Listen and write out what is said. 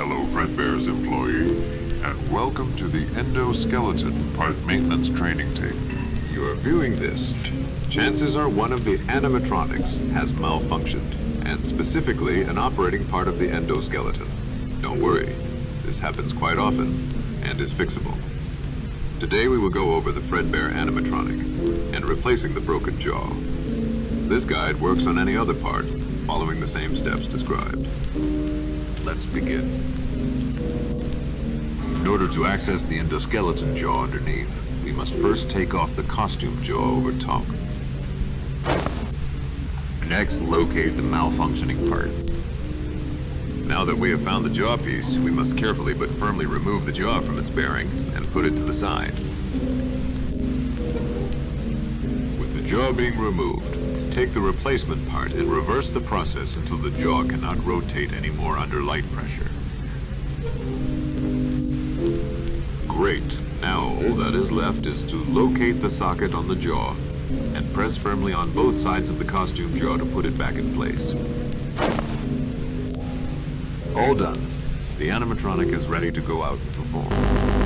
Hello, Fredbear's employee, and welcome to the endoskeleton part maintenance training tape. You're viewing this. Chances are one of the animatronics has malfunctioned, and specifically an operating part of the endoskeleton. Don't worry, this happens quite often and is fixable. Today we will go over the Fredbear animatronic and replacing the broken jaw. This guide works on any other part, following the same steps described. Let's begin. In order to access the endoskeleton jaw underneath, we must first take off the costume jaw over top. Next, locate the malfunctioning part. Now that we have found the jaw piece, we must carefully but firmly remove the jaw from its bearing and put it to the side. With the jaw being removed, take the replacement part and reverse the process until the jaw cannot rotate anymore under light pressure. Great. Now all that is left is to locate the socket on the jaw and press firmly on both sides of the costume jaw to put it back in place. All done. The animatronic is ready to go out and perform.